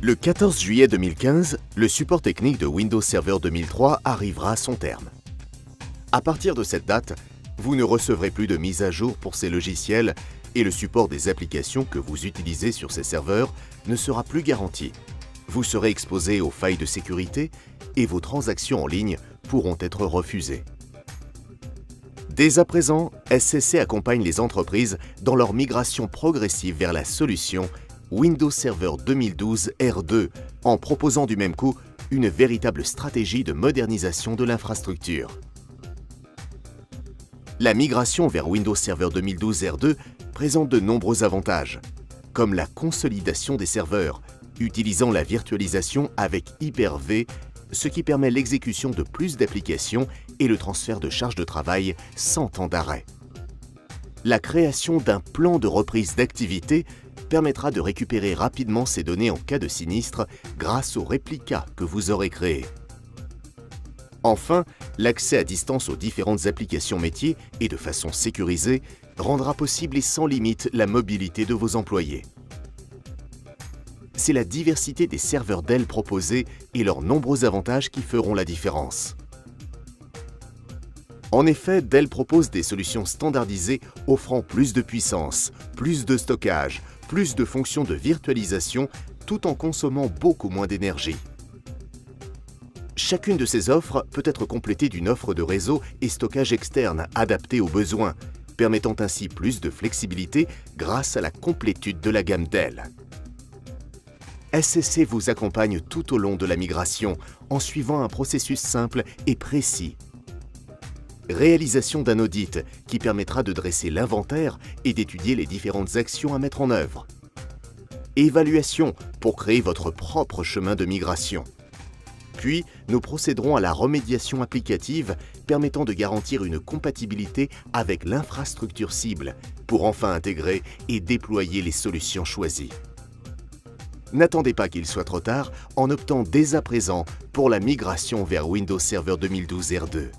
Le 14 juillet 2015, le support technique de Windows Server 2003 arrivera à son terme. À partir de cette date, vous ne recevrez plus de mise à jour pour ces logiciels et le support des applications que vous utilisez sur ces serveurs ne sera plus garanti. Vous serez exposé aux failles de sécurité et vos transactions en ligne pourront être refusées. Dès à présent, SCC accompagne les entreprises dans leur migration progressive vers la solution Windows Server 2012 R2 en proposant du même coup une véritable stratégie de modernisation de l'infrastructure. La migration vers Windows Server 2012 R2 présente de nombreux avantages, comme la consolidation des serveurs, utilisant la virtualisation avec Hyper-V, ce qui permet l'exécution de plus d'applications et le transfert de charges de travail sans temps d'arrêt. La création d'un plan de reprise d'activité permettra de récupérer rapidement ces données en cas de sinistre grâce au réplica que vous aurez créé. Enfin, l'accès à distance aux différentes applications métiers et de façon sécurisée rendra possible et sans limite la mobilité de vos employés. C'est la diversité des serveurs Dell proposés et leurs nombreux avantages qui feront la différence. En effet, Dell propose des solutions standardisées offrant plus de puissance, plus de stockage, plus de fonctions de virtualisation, tout en consommant beaucoup moins d'énergie. Chacune de ces offres peut être complétée d'une offre de réseau et stockage externe adaptée aux besoins, permettant ainsi plus de flexibilité grâce à la complétude de la gamme Dell. SCC vous accompagne tout au long de la migration en suivant un processus simple et précis. Réalisation d'un audit qui permettra de dresser l'inventaire et d'étudier les différentes actions à mettre en œuvre. Évaluation pour créer votre propre chemin de migration. Puis, nous procéderons à la remédiation applicative permettant de garantir une compatibilité avec l'infrastructure cible pour enfin intégrer et déployer les solutions choisies. N'attendez pas qu'il soit trop tard en optant dès à présent pour la migration vers Windows Server 2012 R2.